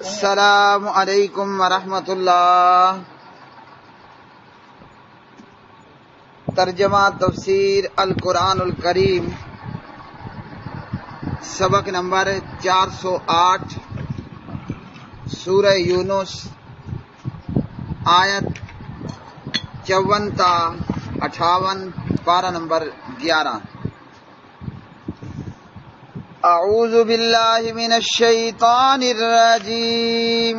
السلام علیکم ورحمۃ اللہ۔ ترجمہ تفسیر القرآن الکریم، سبق نمبر 408، سورہ یونس، آیت 54 تا 58، پارہ نمبر 11۔ اعوذ باللہ من الشیطان الرجیم۔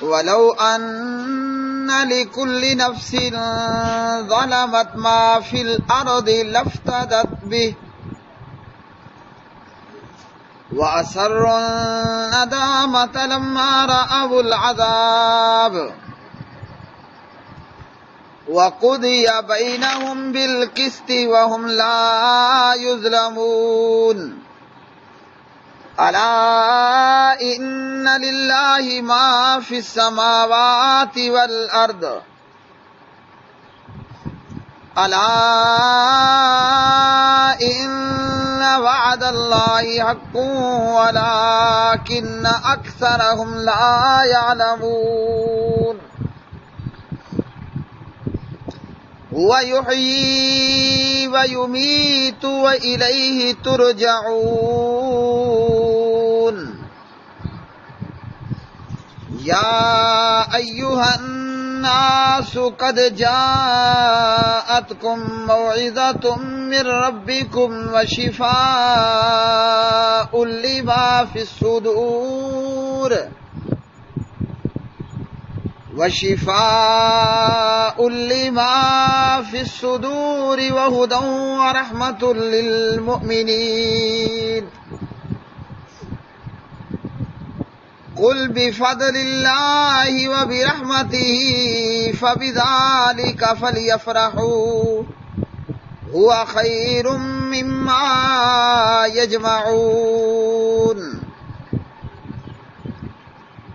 ولو ان لكل نفس ظلمت ما في الارض لافتدت به واسروا الندامة لما رأوا العذاب وقضي بينهم بالقسط وهم لا يظلمون۔ ألا إن لله ما في السماوات والأرض ألا إن وعد الله حق ولكن أكثرهم لا يعلمون۔ وَيُحْيِي وَيُمِيتُ وَإِلَيْهِ تُرْجَعُونَ۔ يَا أَيُّهَا النَّاسُ قَدْ جَاءَتْكُمْ مَوْعِظَةٌ مِّن رَّبِّكُمْ وَشِفَاءٌ لِّمَا فِي الصُّدُورِ وهدى ورحمة للمؤمنين۔ قل بفضل الله وبرحمته فبذلك فليفرحوا هو خير مما يجمعون۔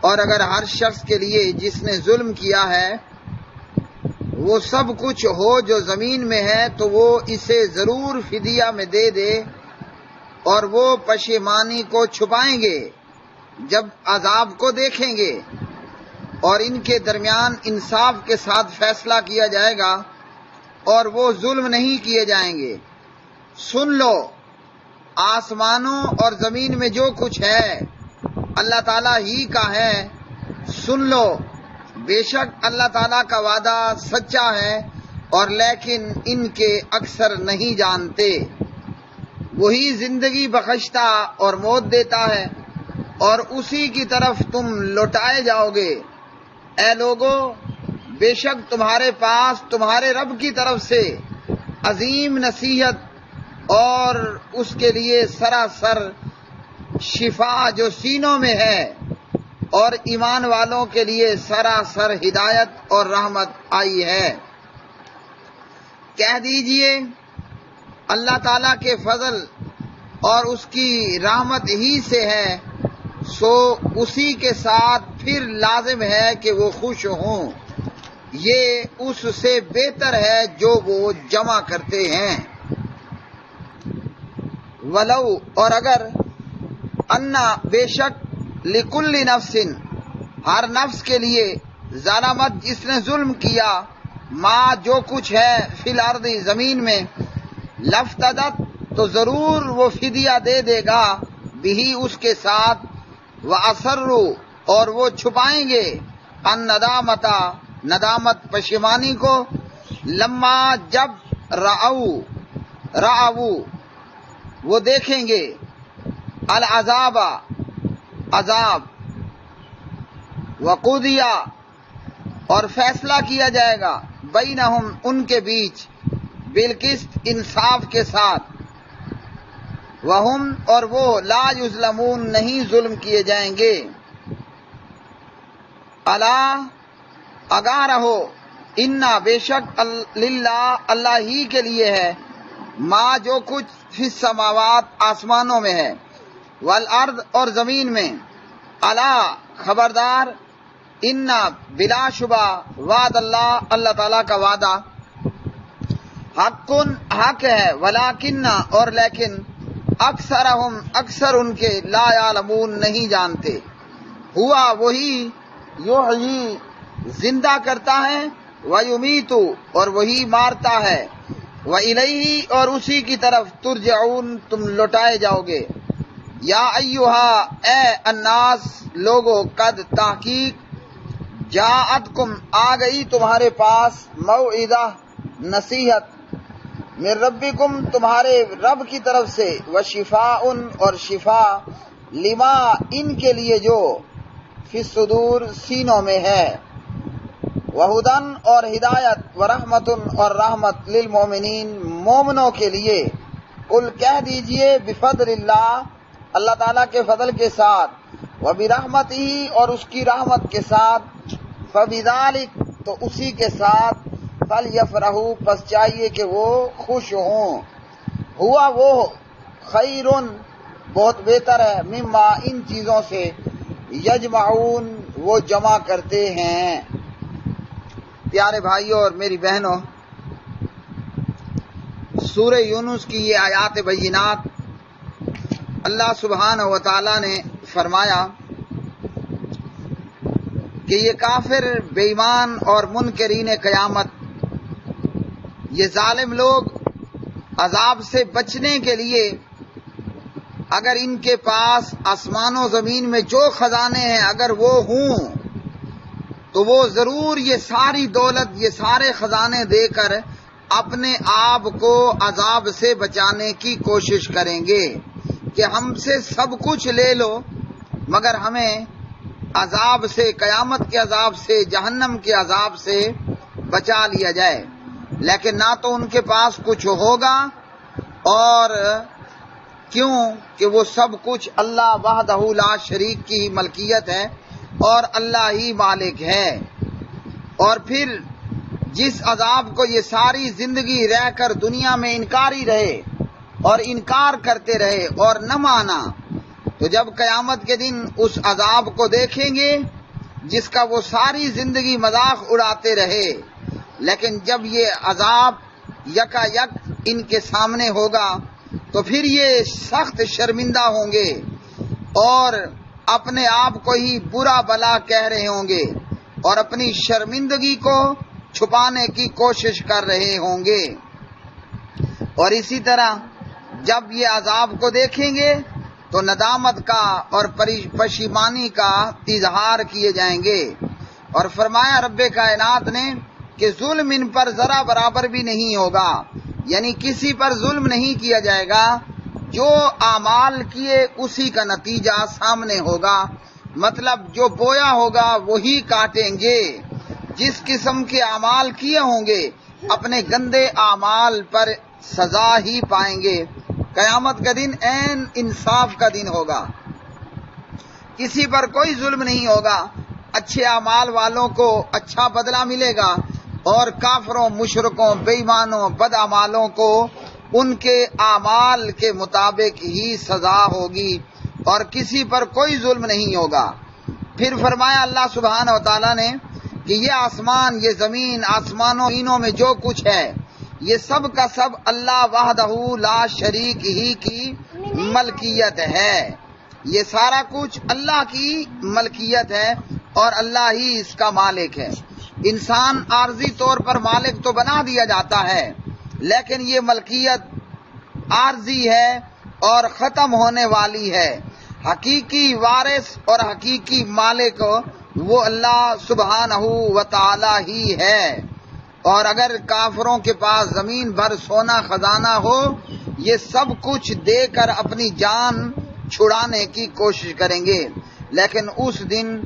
اور اگر ہر شخص کے لیے جس نے ظلم کیا ہے وہ سب کچھ ہو جو زمین میں ہے تو وہ اسے ضرور فدیہ میں دے دے، اور وہ پشیمانی کو چھپائیں گے جب عذاب کو دیکھیں گے، اور ان کے درمیان انصاف کے ساتھ فیصلہ کیا جائے گا اور وہ ظلم نہیں کیے جائیں گے۔ سن لو، آسمانوں اور زمین میں جو کچھ ہے اللہ تعالیٰ ہی کا ہے، سن لو، بے شک اللہ تعالیٰ کا وعدہ سچا ہے، اور لیکن ان کے اکثر نہیں جانتے۔ وہی زندگی بخشتا اور موت دیتا ہے، اور اسی کی طرف تم لوٹائے جاؤ گے۔ اے لوگو، بے شک تمہارے پاس تمہارے رب کی طرف سے عظیم نصیحت اور اس کے لیے سراسر شفا جو سینوں میں ہے، اور ایمان والوں کے لیے سراسر ہدایت اور رحمت آئی ہے۔ کہہ دیجئے اللہ تعالیٰ کے فضل اور اس کی رحمت ہی سے ہے، سو اسی کے ساتھ پھر لازم ہے کہ وہ خوش ہوں، یہ اس سے بہتر ہے جو وہ جمع کرتے ہیں۔ ولو، اور اگر، انا، بے شک، لکل نفس، ہر نفس کے لیے، ظلمت، جس نے ظلم کیا، ما، جو کچھ ہے، فی الارض، زمین میں، لفتدت، تو ضرور وہ فدیہ دے دے گا، بھی، اس کے ساتھ، وَأَسَرُّوا، اور وہ چھپائیں گے، الندامۃ، ندامت، پشیمانی کو، لما، جب، رأوا، وہ دیکھیں گے، العذاب، عذاب، وقضی، اور فیصلہ کیا جائے گا، بینہم، ان کے بیچ، بالقسط، انصاف کے ساتھ، وہم، اور وہ، لا یظلمون، نہیں ظلم کیے جائیں گے۔ الا، آگاہ رہو، انا، بے شک، للہ، اللہ ہی کے لیے ہے، ما، جو کچھ، فی السماوات، آسمانوں میں ہے، والارض، اور زمین میں، الا، خبردار، انا، بلا شبہ، وعد اللہ، اللہ تعالیٰ کا وعدہ، حق ہے، ولیکن، اور لیکن، اکثر ان کے لا یعلمون نہیں جانتے. ہوا وہی یحیی زندہ کرتا ہے، ویمیت اور وہی مارتا ہے، وإلیہ اور اسی کی طرف ترجعون تم لوٹائے جاؤ گے. یا ایہا اے الناس لوگو، قد تحقیق جاءتکم آ گئی تمہارے پاس موعظہ نصیحت، من ربکم تمہارے رب کی طرف سے، وشفاء اور شفا، لما ان کے لیے جو فی الصدور سینوں میں ہے، وہدن اور ہدایت، ورحمت اور رحمت، للمؤمنین مومنوں کے لیے. قل کہہ دیجئے بفضل اللہ اللہ تعالیٰ کے فضل کے ساتھ، وبرحمتہ اور اس کی رحمت کے ساتھ، فبذالک تو اسی کے ساتھ، فلیفرحوا پس چاہیے کہ وہ خوش ہوں. ہوا وہ خیر بہت بہتر ہے، مما ان چیزوں سے، یجمعون وہ جمع کرتے ہیں. پیارے بھائیوں اور میری بہنوں، سورہ یونس کی یہ آیات بینات اللہ سبحانہ و تعالی نے فرمایا کہ یہ کافر، بے ایمان اور منکرین قیامت، یہ ظالم لوگ عذاب سے بچنے کے لیے اگر ان کے پاس آسمان و زمین میں جو خزانے ہیں اگر وہ ہوں تو وہ ضرور یہ ساری دولت، یہ سارے خزانے دے کر اپنے آپ کو عذاب سے بچانے کی کوشش کریں گے کہ ہم سے سب کچھ لے لو مگر ہمیں عذاب سے، قیامت کے عذاب سے، جہنم کے عذاب سے بچا لیا جائے. لیکن نہ تو ان کے پاس کچھ ہوگا، اور کیوں کہ وہ سب کچھ اللہ وحدہ لا شریک کی ہی ملکیت ہے اور اللہ ہی مالک ہے. اور پھر جس عذاب کو یہ ساری زندگی رہ کر دنیا میں انکاری رہے اور انکار کرتے رہے اور نہ مانا، تو جب قیامت کے دن اس عذاب کو دیکھیں گے جس کا وہ ساری زندگی مذاق اڑاتے رہے، لیکن جب یہ عذاب یکا یک ان کے سامنے ہوگا تو پھر یہ سخت شرمندہ ہوں گے اور اپنے آپ کو ہی برا بلا کہہ رہے ہوں گے اور اپنی شرمندگی کو چھپانے کی کوشش کر رہے ہوں گے. اور اسی طرح جب یہ عذاب کو دیکھیں گے تو ندامت کا اور پشیمانی کا اظہار کیے جائیں گے. اور فرمایا رب کائنات نے کہ ظلم ان پر ذرا برابر بھی نہیں ہوگا، یعنی کسی پر ظلم نہیں کیا جائے گا. جو اعمال کیے اسی کا نتیجہ سامنے ہوگا، مطلب جو بویا ہوگا وہی کاٹیں گے. جس قسم کے اعمال کیے ہوں گے اپنے گندے اعمال پر سزا ہی پائیں گے. قیامت کا دن عین انصاف کا دن ہوگا، کسی پر کوئی ظلم نہیں ہوگا. اچھے اعمال والوں کو اچھا بدلہ ملے گا اور کافروں، مشرکوں، بے ایمانوں، بد اعمالوں کو ان کے اعمال کے مطابق ہی سزا ہوگی اور کسی پر کوئی ظلم نہیں ہوگا. پھر فرمایا اللہ سبحانہ و تعالیٰ نے کہ یہ آسمان، یہ زمین، آسمانوں زمینوں میں جو کچھ ہے یہ سب کا سب اللہ وحدہ لا شریک ہی کی ملکیت ہے. یہ سارا کچھ اللہ کی ملکیت ہے اور اللہ ہی اس کا مالک ہے. انسان عارضی طور پر مالک تو بنا دیا جاتا ہے لیکن یہ ملکیت عارضی ہے اور ختم ہونے والی ہے. حقیقی وارث اور حقیقی مالک وہ اللہ سبحانہ و تعالی ہی ہے. اور اگر کافروں کے پاس زمین بھر سونا خزانہ ہو یہ سب کچھ دے کر اپنی جان چھڑانے کی کوشش کریں گے، لیکن اس دن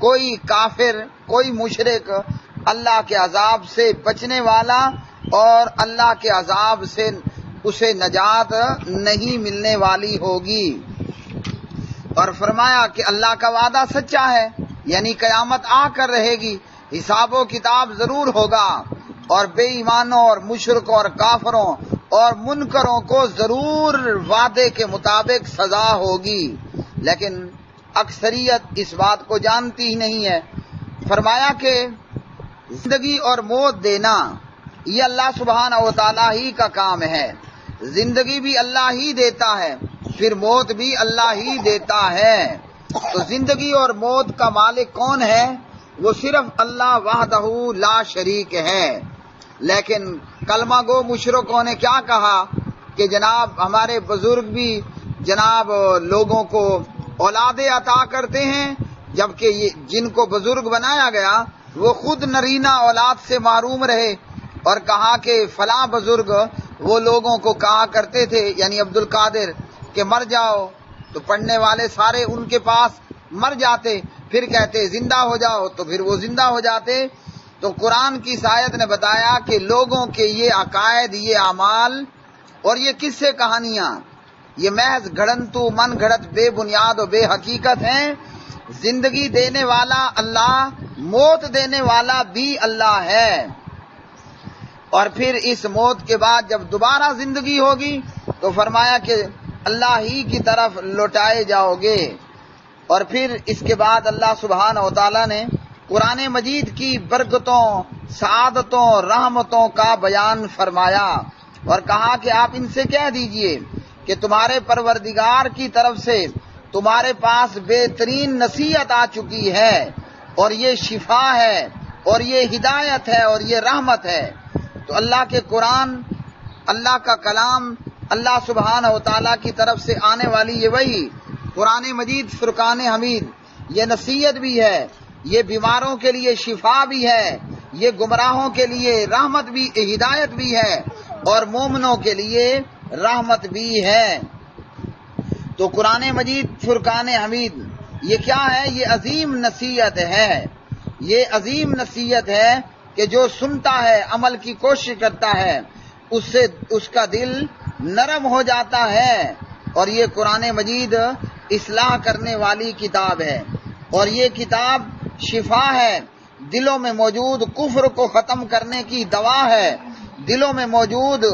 کوئی کافر، کوئی مشرک اللہ کے عذاب سے بچنے والا اور اللہ کے عذاب سے اسے نجات نہیں ملنے والی ہوگی. اور فرمایا کہ اللہ کا وعدہ سچا ہے، یعنی قیامت آ کر رہے گی، حساب و کتاب ضرور ہوگا اور بے ایمانوں اور مشرکوں اور کافروں اور منکروں کو ضرور وعدے کے مطابق سزا ہوگی، لیکن اکثریت اس بات کو جانتی ہی نہیں ہے. فرمایا کہ زندگی اور موت دینا یہ اللہ سبحانہ و تعالیٰ ہی کا کام ہے. زندگی بھی اللہ ہی دیتا ہے پھر موت بھی اللہ ہی دیتا ہے۔ تو زندگی اور موت کا مالک کون ہے؟ وہ صرف اللہ وحدہ لا شریک ہے۔ لیکن کلمہ گو مشرکوں نے کیا کہا کہ جناب ہمارے بزرگ بھی جناب لوگوں کو اولادیں عطا کرتے ہیں، جبکہ یہ جن کو بزرگ بنایا گیا وہ خود نرینہ اولاد سے محروم رہے، اور کہا کہ فلاں بزرگ وہ لوگوں کو کہا کرتے تھے، یعنی عبد القادر، کہ مر جاؤ، تو پڑھنے والے سارے ان کے پاس مر جاتے، پھر کہتے زندہ ہو جاؤ، تو پھر وہ زندہ ہو جاتے۔ تو قرآن کی اس آیت نے بتایا کہ لوگوں کے یہ عقائد، یہ اعمال اور یہ قصے کہانیاں یہ محض گھڑنتو من گھڑت بے بنیاد و بے حقیقت ہیں۔ زندگی دینے والا اللہ، موت دینے والا بھی اللہ ہے، اور پھر اس موت کے بعد جب دوبارہ زندگی ہوگی تو فرمایا کہ اللہ ہی کی طرف لوٹائے جاؤ گے۔ اور پھر اس کے بعد اللہ سبحانہ و تعالیٰ نے قرآن مجید کی برکتوں، سعادتوں، رحمتوں کا بیان فرمایا اور کہا کہ آپ ان سے کہہ دیجئے کہ تمہارے پروردگار کی طرف سے تمہارے پاس بہترین نصیحت آ چکی ہے، اور یہ شفا ہے، اور یہ ہدایت ہے، اور یہ رحمت ہے۔ تو اللہ کے قرآن، اللہ کا کلام، اللہ سبحانہ و تعالیٰ کی طرف سے آنے والی یہ وحی قرآن مجید فرقان حمید، یہ نصیحت بھی ہے، یہ بیماروں کے لیے شفا بھی ہے، یہ گمراہوں کے لیے رحمت بھی، ہدایت بھی ہے، اور مومنوں کے لیے رحمت بھی ہے۔ تو قرآن مجید فرقان حمید یہ کیا ہے؟ یہ عظیم نصیحت ہے، یہ عظیم نصیحت ہے کہ جو سنتا ہے، عمل کی کوشش کرتا ہے، اس سے اس کا دل نرم ہو جاتا ہے۔ اور یہ قرآن مجید اصلاح کرنے والی کتاب ہے، اور یہ کتاب شفا ہے، دلوں میں موجود کفر کو ختم کرنے کی دوا ہے، دلوں میں موجود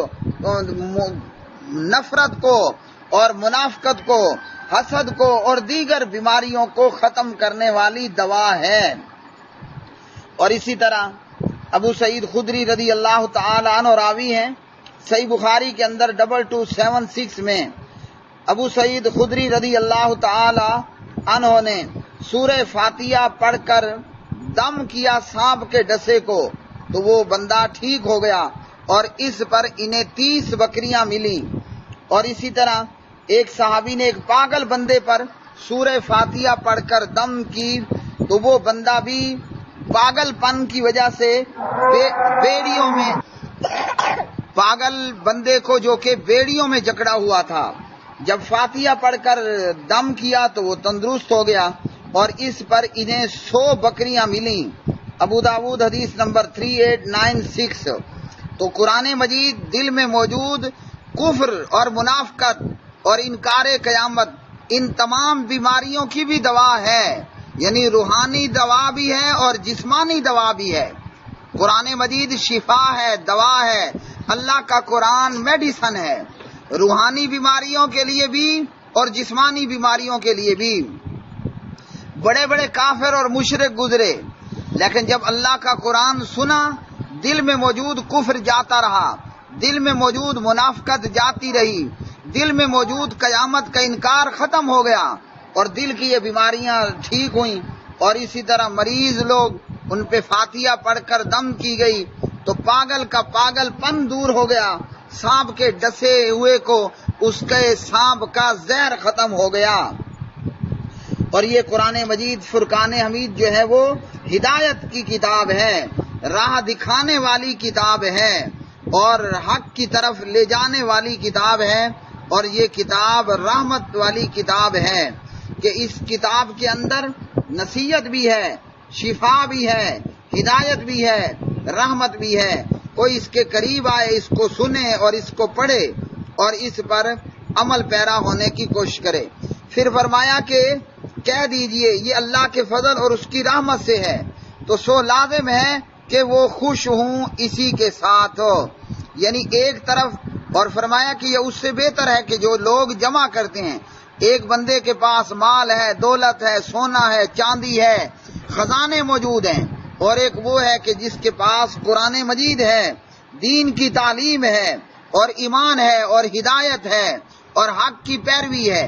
نفرت کو اور منافقت کو، حسد کو اور دیگر بیماریوں کو ختم کرنے والی دوا ہے۔ اور اسی طرح ابو سعید خدری رضی اللہ تعالی عنہ راوی ہیں، صحیح بخاری کے اندر 2276 میں ابو سعید خدری رضی اللہ تعالی عنہ نے سورہ فاتحہ پڑھ کر دم کیا سانپ کے ڈسے کو، تو وہ بندہ ٹھیک ہو گیا، اور اس پر انہیں 30 بکریاں ملی۔ اور اسی طرح ایک صحابی نے ایک پاگل بندے پر سورہ فاتحہ پڑھ کر دم کی، تو وہ بندہ بھی پاگل پن کی وجہ سے بیڑیوں میں، پاگل بندے کو جو کہ بیڑیوں میں جکڑا ہوا تھا، جب فاتحہ پڑھ کر دم کیا تو وہ تندرست ہو گیا، اور اس پر انہیں 100 بکریاں ملیں۔ ابو داؤد حدیث نمبر 3896۔ تو قرآن مجید دل میں موجود کفر اور منافقت اور انکار قیامت، ان تمام بیماریوں کی بھی دوا ہے، یعنی روحانی دوا بھی ہے اور جسمانی دوا بھی ہے۔ قرآن مجید شفا ہے، دوا ہے، اللہ کا قرآن میڈیسن ہے، روحانی بیماریوں کے لیے بھی اور جسمانی بیماریوں کے لیے بھی۔ بڑے بڑے کافر اور مشرک گزرے، لیکن جب اللہ کا قرآن سنا، دل میں موجود کفر جاتا رہا، دل میں موجود منافقت جاتی رہی، دل میں موجود قیامت کا انکار ختم ہو گیا، اور دل کی یہ بیماریاں ٹھیک ہوئیں۔ اور اسی طرح مریض لوگ، ان پہ فاتحہ پڑھ کر دم کی گئی تو پاگل کا پاگل پن دور ہو گیا، سانپ کے ڈسے ہوئے کو اس کے سانپ کا زہر ختم ہو گیا۔ اور یہ قرآن مجید فرقان حمید جو ہے وہ ہدایت کی کتاب ہے، راہ دکھانے والی کتاب ہے، اور حق کی طرف لے جانے والی کتاب ہے، اور یہ کتاب رحمت والی کتاب ہے کہ اس کتاب کے اندر نصیحت بھی ہے، شفا بھی ہے، ہدایت بھی ہے، رحمت بھی ہے۔ کوئی اس کے قریب آئے، اس کو سنے اور اس کو پڑھے اور اس پر عمل پیرا ہونے کی کوشش کرے۔ پھر فرمایا کہ کہہ دیجئے یہ اللہ کے فضل اور اس کی رحمت سے ہے، تو سو لازم ہے کہ وہ خوش ہوں اسی کے ساتھ، یعنی ایک طرف۔ اور فرمایا کہ یہ اس سے بہتر ہے کہ جو لوگ جمع کرتے ہیں، ایک بندے کے پاس مال ہے، دولت ہے، سونا ہے، چاندی ہے، خزانے موجود ہیں، اور ایک وہ ہے کہ جس کے پاس قرآن مجید ہے، دین کی تعلیم ہے، اور ایمان ہے، اور ہدایت ہے، اور حق کی پیروی ہے،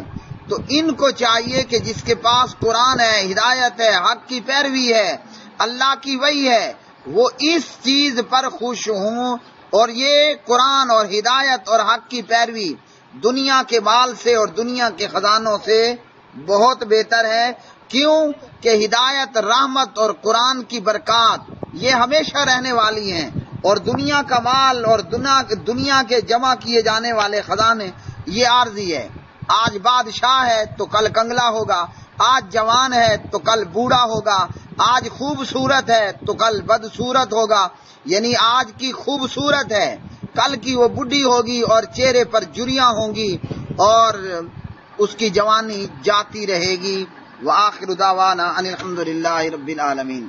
تو ان کو چاہیے کہ جس کے پاس قرآن ہے، ہدایت ہے، حق کی پیروی ہے، اللہ کی وحی ہے، وہ اس چیز پر خوش ہوں. اور یہ قرآن اور ہدایت اور حق کی پیروی دنیا کے مال سے اور دنیا کے خزانوں سے بہت بہتر ہے. کیوں کہ ہدایت، رحمت اور قرآن کی برکات یہ ہمیشہ رہنے والی ہیں، اور دنیا کا مال اور دنیا کے جمع کیے جانے والے خزانے یہ عارضی ہے. آج بادشاہ ہے تو کل کنگلا ہوگا، آج جوان ہے تو کل بوڑھا ہوگا، آج خوبصورت ہے تو کل بدصورت ہوگا. یعنی آج کی خوبصورت ہے، کل کی وہ بڈھی ہوگی اور چہرے پر جریاں ہوں گی اور اس کی جوانی جاتی رہے گی. وآخر دعوانا ان الحمد للہ رب العالمین.